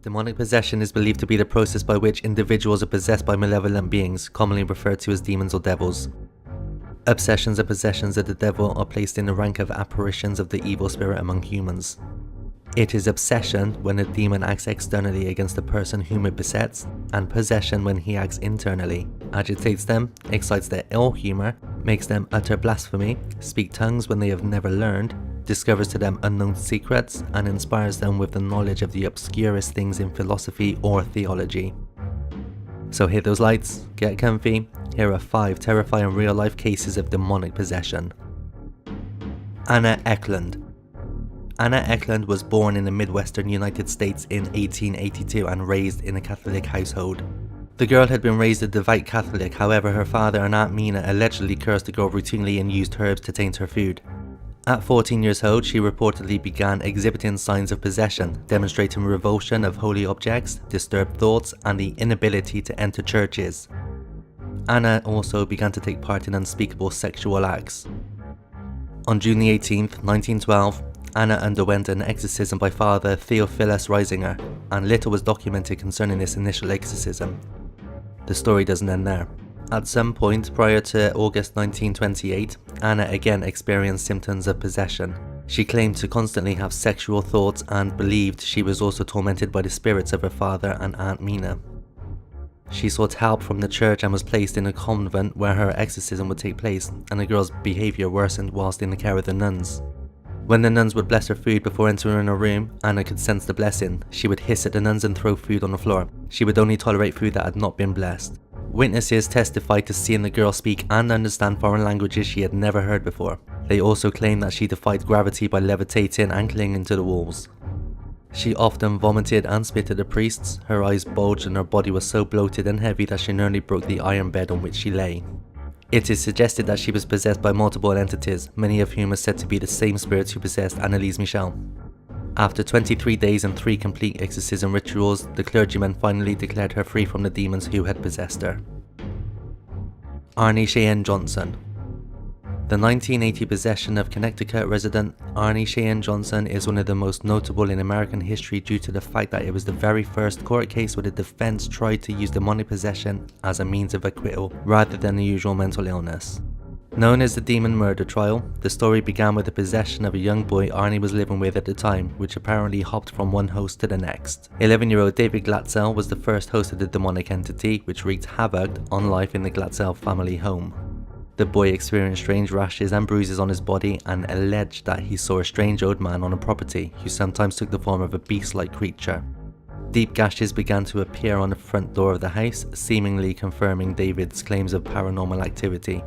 Demonic possession is believed to be the process by which individuals are possessed by malevolent beings, commonly referred to as demons or devils. Obsessions and possessions of the devil are placed in the rank of apparitions of the evil spirit among humans. It is obsession when a demon acts externally against the person whom it besets, and possession when he acts internally, agitates them, excites their ill humor, makes them utter blasphemy, speak tongues when they have never learned, discovers to them unknown secrets, and inspires them with the knowledge of the obscurest things in philosophy or theology. So hit those lights, get comfy, here are 5 terrifying real-life cases of demonic possession. Anna Eklund. Anna Eklund was born in the Midwestern United States in 1882 and raised in a Catholic household. The girl had been raised a devout Catholic, however her father and Aunt Mina allegedly cursed the girl routinely and used herbs to taint her food. At 14 years old, she reportedly began exhibiting signs of possession, demonstrating revulsion of holy objects, disturbed thoughts, and the inability to enter churches. Anna also began to take part in unspeakable sexual acts. On June 18, 1912, Anna underwent an exorcism by Father Theophilus Reisinger, and little was documented concerning this initial exorcism. The story doesn't end there. At some point prior to August 1928, Anna again experienced symptoms of possession. She claimed to constantly have sexual thoughts and believed she was also tormented by the spirits of her father and Aunt Mina. She sought help from the church and was placed in a convent where her exorcism would take place, and the girl's behaviour worsened whilst in the care of the nuns. When the nuns would bless her food before entering her room, Anna could sense the blessing. She would hiss at the nuns and throw food on the floor. She would only tolerate food that had not been blessed. Witnesses testified to seeing the girl speak and understand foreign languages she had never heard before. They also claimed that she defied gravity by levitating and clinging to the walls. She often vomited and spit at the priests, her eyes bulged and her body was so bloated and heavy that she nearly broke the iron bed on which she lay. It is suggested that she was possessed by multiple entities, many of whom are said to be the same spirits who possessed Anneliese Michel. After 23 days and 3 complete exorcism rituals, the clergyman finally declared her free from the demons who had possessed her. Arnie Cheyenne Johnson. The 1980 possession of Connecticut resident Arnie Cheyenne Johnson is one of the most notable in American history due to the fact that it was the very first court case where the defense tried to use demonic possession as a means of acquittal rather than the usual mental illness. Known as the Demon Murder Trial, the story began with the possession of a young boy Arnie was living with at the time, which apparently hopped from one host to the next. 11-year-old David Glatzel was the first host of the demonic entity, which wreaked havoc on life in the Glatzel family home. The boy experienced strange rashes and bruises on his body and alleged that he saw a strange old man on a property who sometimes took the form of a beast-like creature. Deep gashes began to appear on the front door of the house, seemingly confirming David's claims of paranormal activity.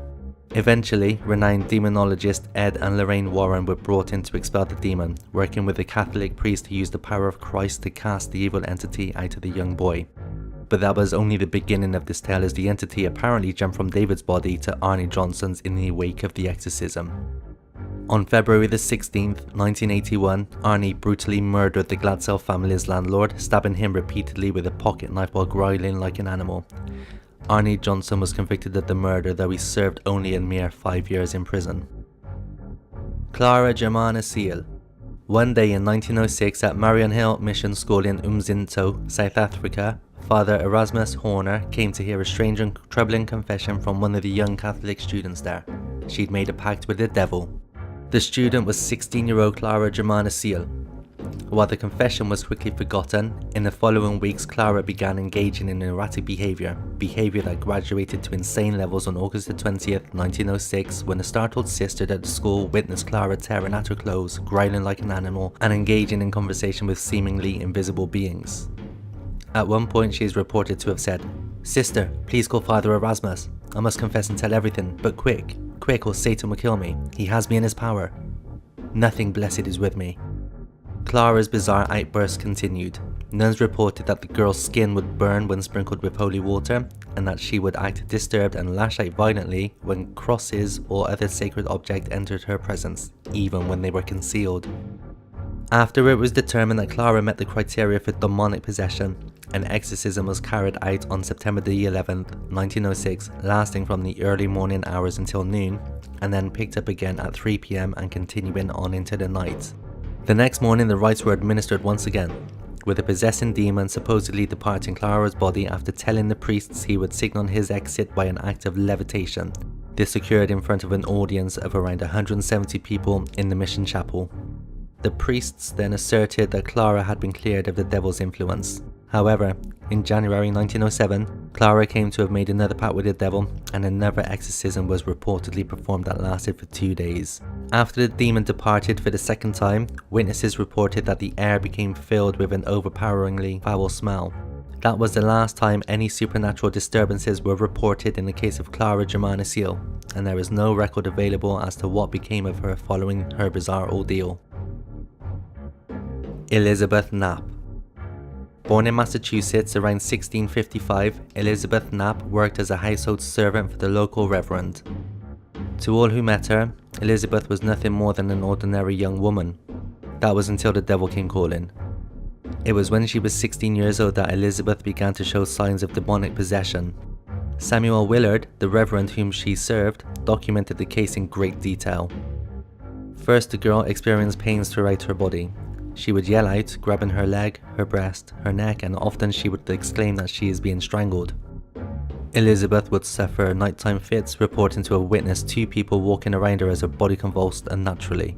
Eventually, renowned demonologist Ed and Lorraine Warren were brought in to expel the demon, working with a Catholic priest who used the power of Christ to cast the evil entity out of the young boy. But that was only the beginning of this tale, as the entity apparently jumped from David's body to Arnie Johnson's in the wake of the exorcism. On February the 16th, 1981, Arnie brutally murdered the Glatzel family's landlord, stabbing him repeatedly with a pocket knife while growling like an animal. Arnie Johnson was convicted of the murder, though he served only a mere 5 years in prison. Clara Germana Seal. One day in 1906 at Mariannhill Mission School in Umzinto, South Africa, Father Erasmus Horner came to hear a strange and troubling confession from one of the young Catholic students there. She'd made a pact with the devil. The student was 16-year-old Clara Germana Seal. While the confession was quickly forgotten, in the following weeks Clara began engaging in erratic behaviour that graduated to insane levels on August 20th, 1906, when a startled sister at the school witnessed Clara tearing at her clothes, growling like an animal, and engaging in conversation with seemingly invisible beings. At one point she is reported to have said, "Sister, please call Father Erasmus. I must confess and tell everything, but quick or Satan will kill me. He has me in his power. Nothing blessed is with me." Clara's bizarre outbursts continued. Nuns reported that the girl's skin would burn when sprinkled with holy water, and that she would act disturbed and lash out violently when crosses or other sacred objects entered her presence, even when they were concealed. After it was determined that Clara met the criteria for demonic possession, an exorcism was carried out on September the 11th, 1906, lasting from the early morning hours until noon, and then picked up again at 3 p.m. and continuing on into the night. The next morning the rites were administered once again. with the possessing demon supposedly departing Clara's body after telling the priests he would signal his exit by an act of levitation. This occurred in front of an audience of around 170 people in the mission chapel. The priests then asserted that Clara had been cleared of the devil's influence. However, in January 1907, Clara came to have made another pact with the devil, and another exorcism was reportedly performed that lasted for 2 days. After the demon departed for the second time, witnesses reported that the air became filled with an overpoweringly foul smell. That was the last time any supernatural disturbances were reported in the case of Clara Germana Seal, and there is no record available as to what became of her following her bizarre ordeal. Elizabeth Knapp. Born in Massachusetts around 1655, Elizabeth Knapp worked as a household servant for the local reverend. To all who met her, Elizabeth was nothing more than an ordinary young woman. That was until the devil came calling. It was when she was 16 years old that Elizabeth began to show signs of demonic possession. Samuel Willard, the reverend whom she served, documented the case in great detail. First, the girl experienced pains throughout her body. She would yell out, grabbing her leg, her breast, her neck, and often she would exclaim that she is being strangled. Elizabeth would suffer nighttime fits, reporting to a witness 2 people walking around her as her body convulsed unnaturally.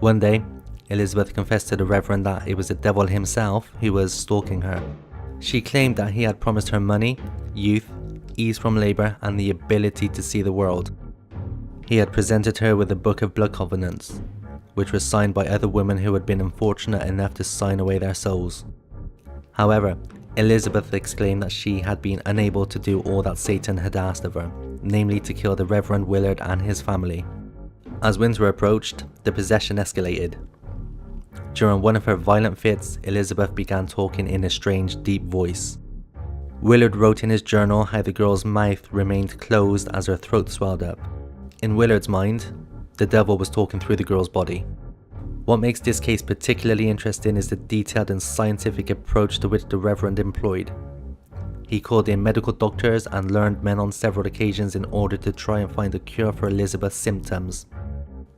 One day, Elizabeth confessed to the reverend that it was the devil himself who was stalking her. She claimed that he had promised her money, youth, ease from labor, and the ability to see the world. He had presented her with a book of blood covenants, which was signed by other women who had been unfortunate enough to sign away their souls. However, Elizabeth exclaimed that she had been unable to do all that Satan had asked of her, namely to kill the Reverend Willard and his family. As winter approached, the possession escalated. During one of her violent fits, Elizabeth began talking in a strange, deep voice. Willard wrote in his journal how the girl's mouth remained closed as her throat swelled up. In Willard's mind, the devil was talking through the girl's body. What makes this case particularly interesting is the detailed and scientific approach to which the Reverend employed. He called in medical doctors and learned men on several occasions in order to try and find a cure for Elizabeth's symptoms.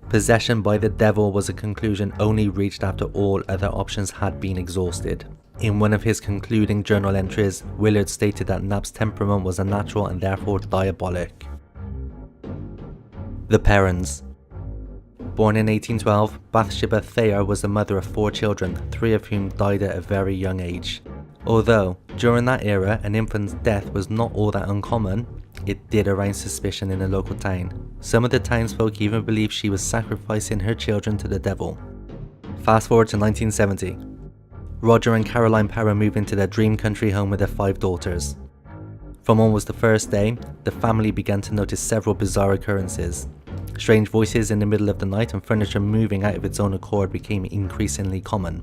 Possession by the devil was a conclusion only reached after all other options had been exhausted. In one of his concluding journal entries, Willard stated that Knapp's temperament was unnatural and therefore diabolic. The Perrons. Born in 1812, Bathsheba Thayer was the mother of 4 children, 3 of whom died at a very young age. Although, during that era, an infant's death was not all that uncommon, it did arouse suspicion in the local town. Some of the townsfolk even believed she was sacrificing her children to the devil. Fast forward to 1970. Roger and Caroline Perron moved into their dream country home with their 5 daughters. From almost the first day, the family began to notice several bizarre occurrences. Strange voices in the middle of the night and furniture moving out of its own accord became increasingly common.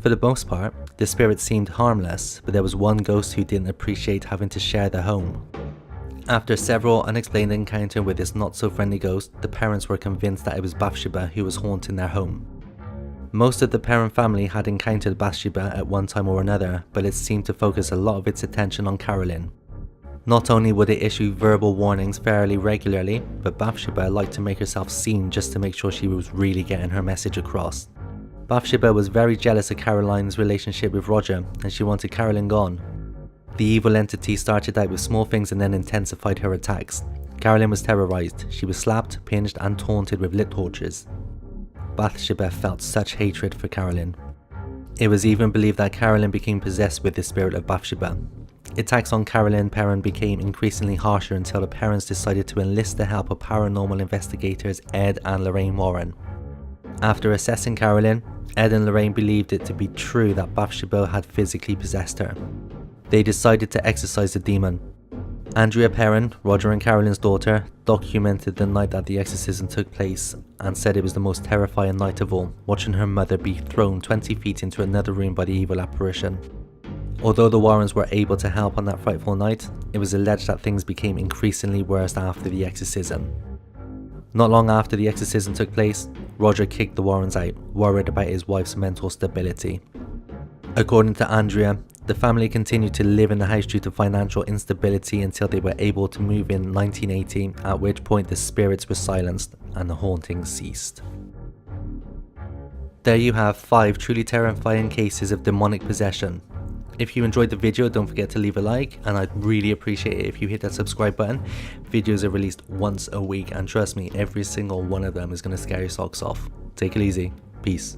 For the most part, the spirits seemed harmless, but there was one ghost who didn't appreciate having to share the home. After several unexplained encounters with this not-so-friendly ghost, the parents were convinced that it was Bathsheba who was haunting their home. Most of the Perron family had encountered Bathsheba at one time or another, but it seemed to focus a lot of its attention on Carolyn. Not only would it issue verbal warnings fairly regularly, but Bathsheba liked to make herself seen just to make sure she was really getting her message across. Bathsheba was very jealous of Caroline's relationship with Roger, and she wanted Carolyn gone. The evil entity started out with small things and then intensified her attacks. Carolyn was terrorized. She was slapped, pinched, and taunted with lit torches. Bathsheba felt such hatred for Carolyn. It was even believed that Carolyn became possessed with the spirit of Bathsheba. Attacks on Carolyn Perron became increasingly harsher until the parents decided to enlist the help of paranormal investigators Ed and Lorraine Warren. After assessing Carolyn, Ed and Lorraine believed it to be true that Bathsheba had physically possessed her. They decided to exorcise the demon. Andrea Perron, Roger and Carolyn's daughter, documented the night that the exorcism took place and said it was the most terrifying night of all, watching her mother be thrown 20 feet into another room by the evil apparition. Although the Warrens were able to help on that frightful night, it was alleged that things became increasingly worse after the exorcism. Not long after the exorcism took place, Roger kicked the Warrens out, worried about his wife's mental stability. According to Andrea, the family continued to live in the house due to financial instability until they were able to move in 1980, at which point the spirits were silenced and the hauntings ceased. There you have 5 truly terrifying cases of demonic possession. If you enjoyed the video, don't forget to leave a like, and I'd really appreciate it if you hit that subscribe button. Videos are released once a week, and trust me, every single one of them is going to scare your socks off. Take it easy. Peace.